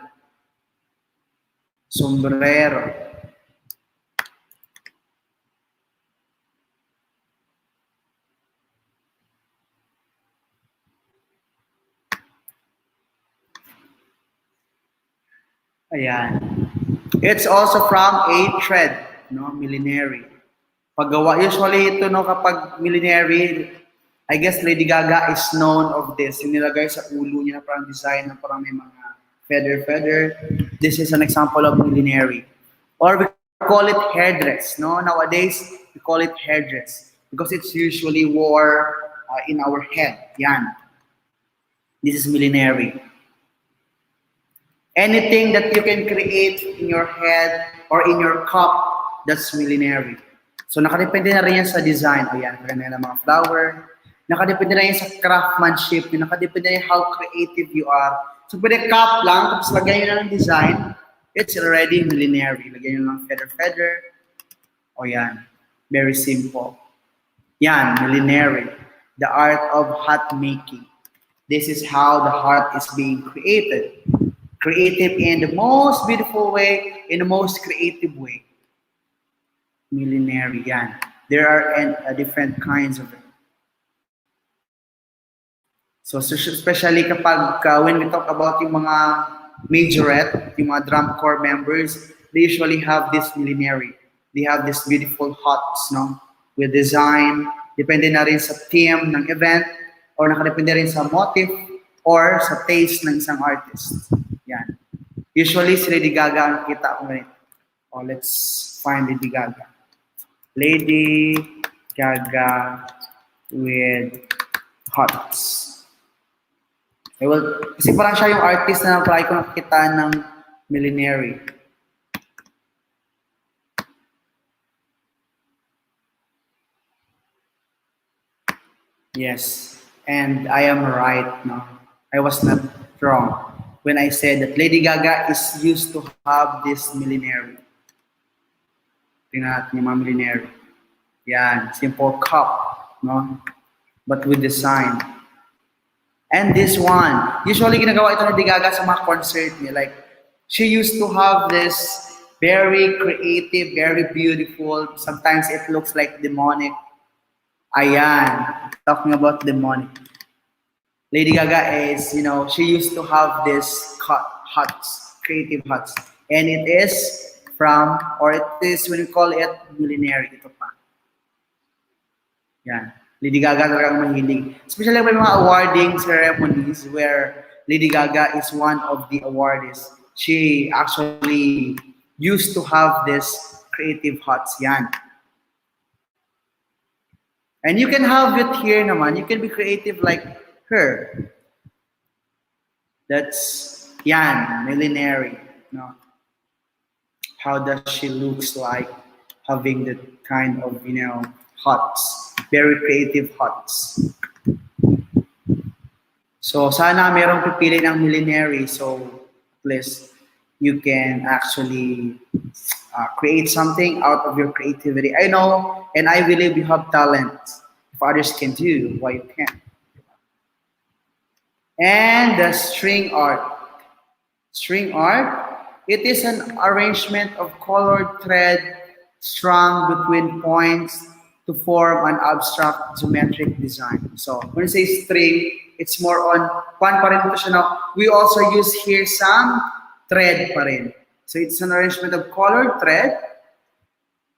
sombrero. Ayan. It's also from a thread, no? Millionaire. Paggawa, usually ito, no, kapag Millionaire, I guess Lady Gaga is known of this. Yung nilagay sa ulo niya na parang design na parang may mga feather. This is an example of Millionaire. Or we call it hairdress, no? Nowadays, we call it hairdress because it's usually wore in our head. Yan. This is Millionaire. Anything that you can create in your head or in your cup, that's Millionaire. So nakadepende na rin yan sa design. O yan, kanya ng mga flower. Nakadepende na yan sa craftsmanship. Nakadepende na yan how creative you are. So pwede cup lang, tapos lagyan nyo ng design. It's already Millionaire. Lagyan nyo ng feather. O yan, very simple. Yan, Millionaire. The art of hat making. This is how the heart is being created. Creative in the most beautiful way, in the most creative way. Millionaire, yan. There are different kinds of it. So especially kapag when we talk about yung mga majorette, yung mga drum corps members, they usually have this Millionaire. They have this beautiful hats, no? With design, depende na rin sa theme ng event, or nakadepende rin sa motif, or sa taste ng isang artist. Yan. Usually, si Lady Gaga ang kita ko ganito. Oh, let's find Lady Gaga. Lady Gaga with hearts. Kasi parang siya yung artist na try ko nakikita ng Millionaire. Yes. And I am right, no? I was not wrong when I said that Lady Gaga is used to have this Millionaire. Tingnan natin yung mga Millionaire. Yan, simple cup, no? But with design. And this one, usually ginagawa ito ng Lady Gaga sa mga concert niya. Like, she used to have this very creative, very beautiful, sometimes it looks like demonic. Ayan, talking about demonic. Lady Gaga is, she used to have this huts, creative huts. And it is from, or it is, when we call it, Millionaire, ito pa. Yan. Lady Gaga talagang mahilig. Especially may mga awarding ceremonies where Lady Gaga is one of the awardees. She actually used to have this creative huts. Yan. And you can have it here naman. You can be creative like her. That's yan, Millionaire. No? How does she looks like having that kind of, huts. Very creative huts. So sana merong pipili ng Millionaire. So at least you can actually create something out of your creativity. I know and I believe you have talent. If others can do, why you can't? And the string art. String art, it is an arrangement of colored thread strung between points to form an abstract geometric design. So when you say string, it's more on pan pa rin ito siya now. We also use here some thread pa rin. So it's an arrangement of colored thread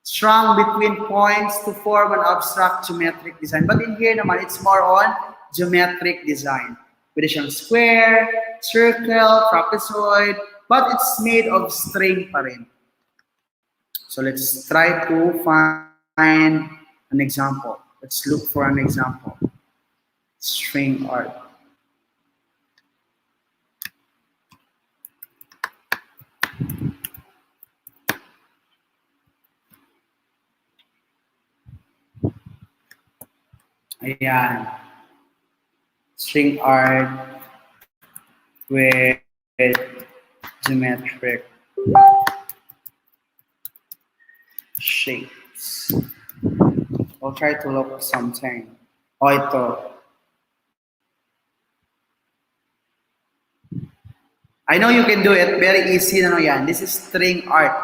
strung between points to form an abstract geometric design. But in here naman, it's more on geometric design. Pwede siyang square, circle, trapezoid, but it's made of string pa rin. So let's try to find an example. Let's look for an example. String art. Ayan. String art with geometric shapes. I'll try to look something. Oh, ito. I know you can do it. Very easy na yan. This is string art.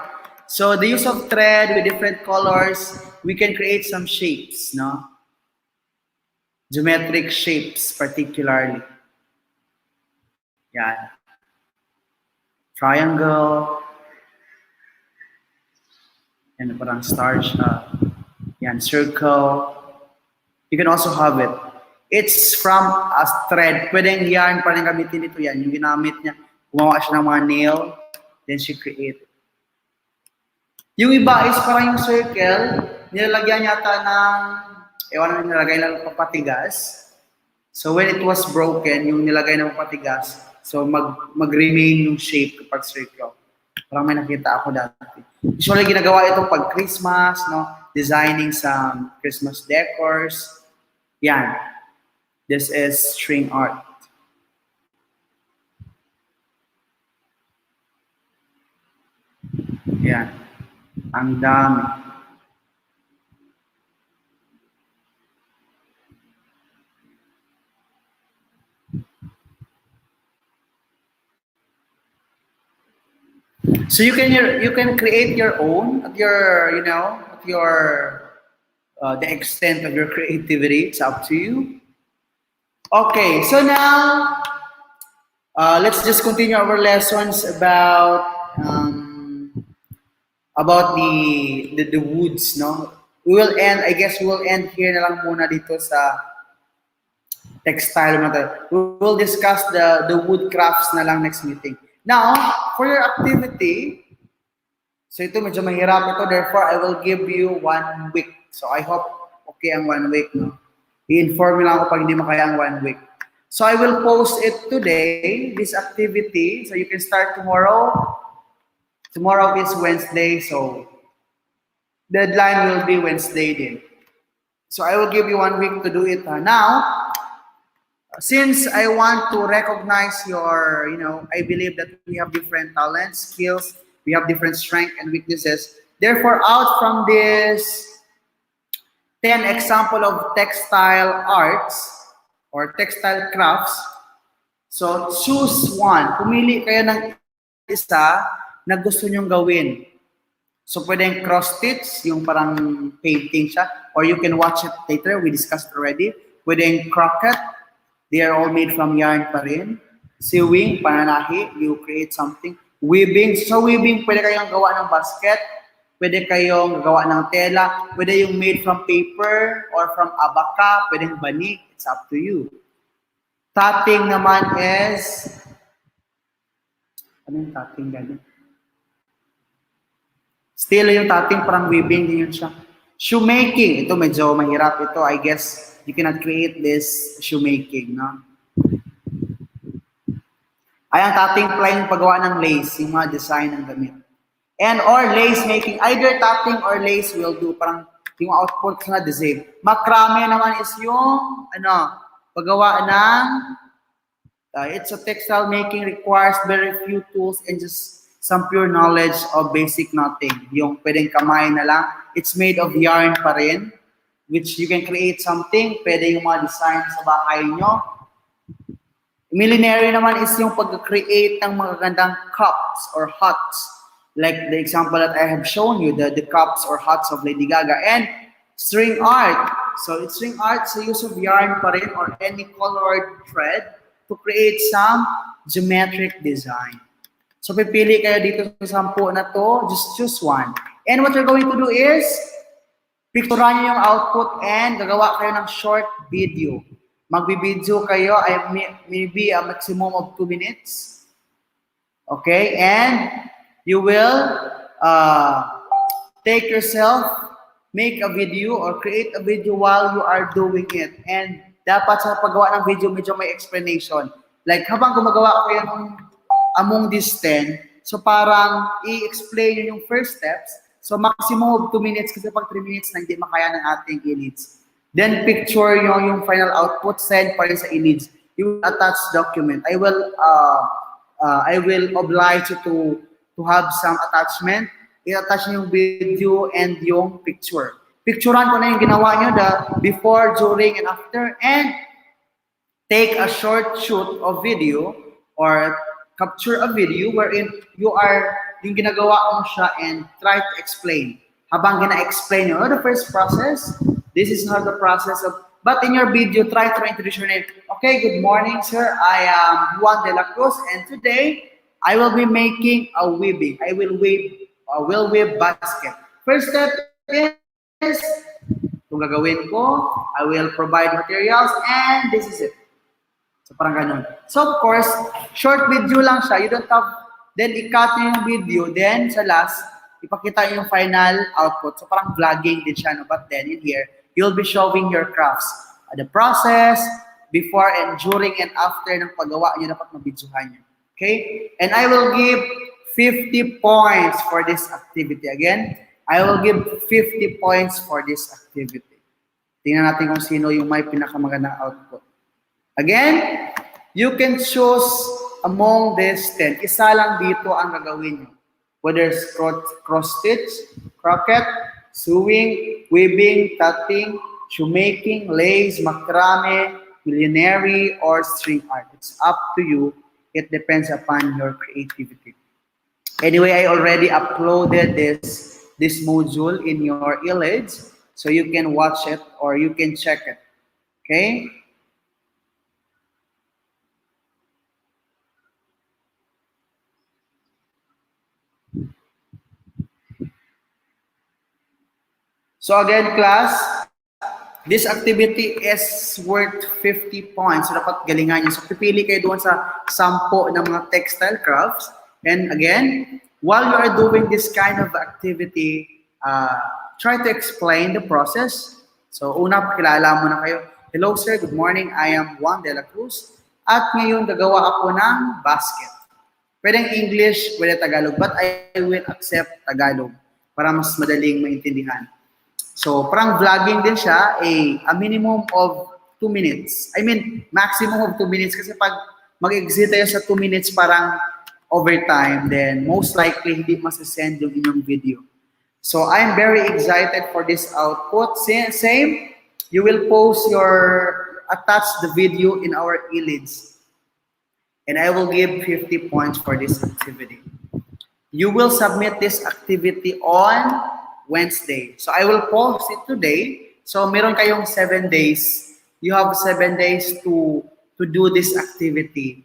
So the use of thread with different colors, we can create some shapes, no? Geometric shapes particularly. Yan. triangle, and parang star siya. Yan, circle. You can also have it. It's from a thread. Pwedeng yarn pa rin gamitin ito yan. Yung ginamit niya, gumawa siya ng mga nail, then she created. Yung iba is parang yung circle, nilalagyan yata ng, ewan na nilalagay lang papatigas. So when it was broken, yung nilagay ng papatigas, so mag-remain yung shape kapag circle. Parang may nakita ako dati. Usually ginagawa ito pag Christmas, no? Designing some Christmas decors. Yan. This is string art. Yan. Ang dami. So you can create your own at your the extent of your creativity. It's up to you. Okay, so now let's just continue our lessons about the woods, no? We will end here na lang muna dito sa textile natin. We will discuss the wood crafts na lang next meeting. Now, for your activity, so ito medyo mahirap ito, therefore I will give you 1 week. So I hope okay ang 1 week, no? I-inform lang ako pag hindi makaya ang 1 week. So I will post it today, this activity, so you can start tomorrow. Tomorrow is Wednesday, so deadline will be Wednesday din. So I will give you 1 week to do it. Now, since I want to recognize your, I believe that we have different talents, skills, we have different strengths and weaknesses. Therefore, out from this 10 example of textile arts or textile crafts, so choose one. Pumili kayo ng isa na gusto nyong gawin. So pwedeng cross stitch, yung parang painting siya, or you can watch it later, we discussed already. Pwedeng croquet, they are all made from yarn pa rin. Sewing, pananahi, you create something. Weaving, so weaving, pwede kayong gawa ng basket, pwede kayong gawa ng tela, pwede yung made from paper or from abaka, pwedeng banik, it's up to you. Tatting naman is, ano yung tatting ganyan? Still yung tatting, parang weaving din yun siya. Shoemaking, ito medyo mahirap ito, I guess. You cannot create this shoemaking, no? Ay, ang tatting pala yung paggawa ng lace, yung mga design ng damit. And or lace making, either tatting or lace will do, parang yung output na the same. Macrame naman is yung, paggawa ng, it's a textile making requires very few tools and just some pure knowledge of basic knotting. Yung pwedeng kamay na lang. It's made of yarn pa rin, which you can create something, pwede yung mga design sa bahay nyo. Millionaire naman is yung pag-create ng mga gandang cups or huts. Like the example that I have shown you, the cups or huts of Lady Gaga. And string art. So it's string art sa use of yarn pa rin or any colored thread to create some geometric design. So pipili kayo dito sa 10 na to, just choose one. And what you're going to do is, picturean nyo yung output and gagawa kayo ng short video. Magbi-video kayo, maybe a maximum of 2 minutes. Okay? And you will take yourself, make a video or create a video while you are doing it. And dapat sa paggawa ng video, medyo may explanation. Like, habang gumagawa kayo ng among these 10, so parang i-explain yun yung first steps. So maximum of 2 minutes kasi pag 3 minutes na hindi makaya ng ating e-leads. Then picture yung final output, send pa rin sa e-leads. You will attach document. I will oblige you to have some attachment. I-attach yung video and yung picture. Picturean ko na yung ginawa nyo, the before, during, and after. And take a short shoot of video or capture a video wherein yung ginagawa mo siya and try to explain. Habang gina-explain nyo, the first process, this is how the process of, but in your video, try to introduce your name. Okay, good morning, sir. I am Juan de la Cruz, and today, I will be making a weaving. I will weave basket. First step is, kung gagawin ko, I will provide materials, and this is it. So parang ganun. So of course, short video lang siya. You don't have, then i-cut nyo yung video, then sa last, ipakita nyo yung final output. So parang vlogging din siya. No? But then in here, you'll be showing your crafts. The process, before and during and after ng paggawa nyo, dapat mabidyohan nyo. Okay? And I will give 50 points for this activity. Again, I will give 50 points for this activity. Tingnan natin kung sino yung may pinakamagandang output. Again, you can choose among these 10. Isa lang dito ang gagawin nyo. Whether it's cross-stitch, croquet, sewing, weaving, tatting, shoemaking, lace, macrame, millionaire, or string art. It's up to you. It depends upon your creativity. Anyway, I already uploaded this module in your e-leads, so you can watch it or you can check it. Okay? So again, class, this activity is worth 50 points. So dapat galingan nyo. So pipili kayo doon sa 10 ng mga textile crafts. And again, while you are doing this kind of activity, try to explain the process. So una, pakilala mo na kayo. Hello sir, good morning. I am Juan de la Cruz. At ngayon gagawa ako ng basket. Pwedeng English, pwede Tagalog. But I will accept Tagalog para mas madaling maintindihan. So, parang vlogging din siya, a minimum of 2 minutes. I mean, maximum of 2 minutes kasi pag mag-exit tayo sa 2 minutes parang overtime, then most likely hindi masasend yung inyong video. So, I'm very excited for this output. Same, you will attach the video in our e-leads. And I will give 50 points for this activity. You will submit this activity on Wednesday. So I will post it today. So meron kayong 7 days. You have 7 days to do this activity.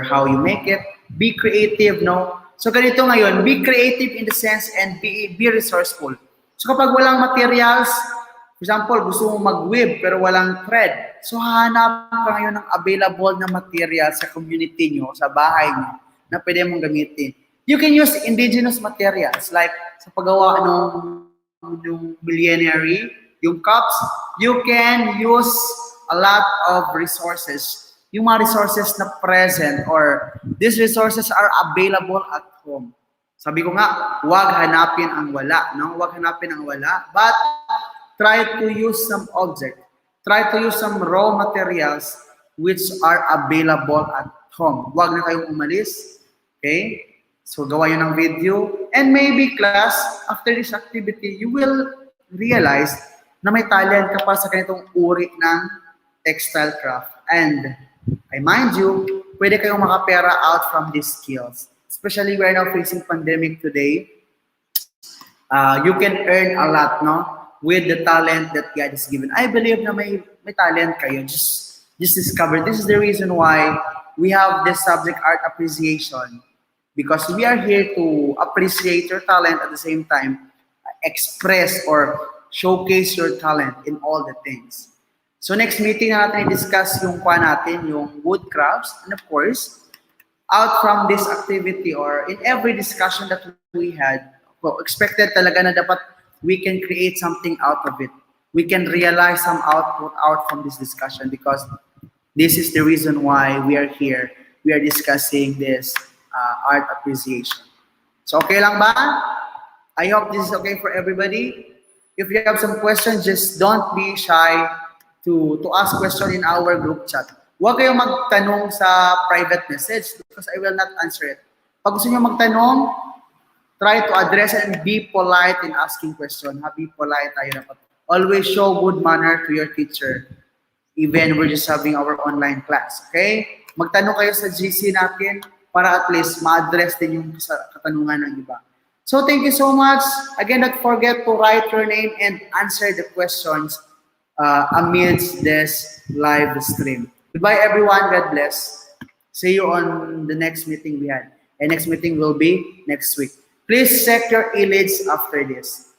How you make it. Be creative, no? So ganito ngayon, be creative in the sense and be resourceful. So kapag walang materials, for example, gusto mong mag-weave pero walang thread. So hanap ka ngayon ng available na material sa community nyo, sa bahay nyo, na pwede mong gamitin. You can use indigenous materials like sa paggawa ng Millionaire, yung cups, you can use a lot of resources. Yung mga resources na present or these resources are available at home. Sabi ko nga, huwag hanapin ang wala, no? Huwag hanapin ang wala, but try to use some object. Try to use some raw materials which are available at home. Huwag na kayong umalis, okay? So, gawa yun ng video. And maybe, class, after this activity, you will realize na may talent ka pa sa ganitong uri ng textile craft. And, I mind you, pwede kayong makapera out from these skills. Especially we're now facing pandemic today. You can earn a lot, no? With the talent that God has given. I believe na may talent kayo. Just discover. This is the reason why we have this subject art appreciation. Because we are here to appreciate your talent at the same time, express or showcase your talent in all the things. So next meeting na natin i-discuss yung wood crafts. And of course, out from this activity or in every discussion that we had, expected talaga na dapat we can create something out of it. We can realize some output out from this discussion because this is the reason why we are here. We are discussing this art appreciation. So okay lang ba? I hope this is okay for everybody. If you have some questions, just don't be shy to ask question in our group chat. Huwag kayong magtanong sa private message because I will not answer it. Pag gusto nyo magtanong, try to address and be polite in asking question. Be polite tayo dapat. Always show good manner to your teacher. Even we're just having our online class. Okay? Magtanong kayo sa GC natin para at least ma-address din yung katanungan ng iba. So thank you so much. Again, don't forget to write your name and answer the questions amidst this live stream. Goodbye everyone. God bless. See you on the next meeting we had. and next meeting will be next week. Please check your e-leads after this.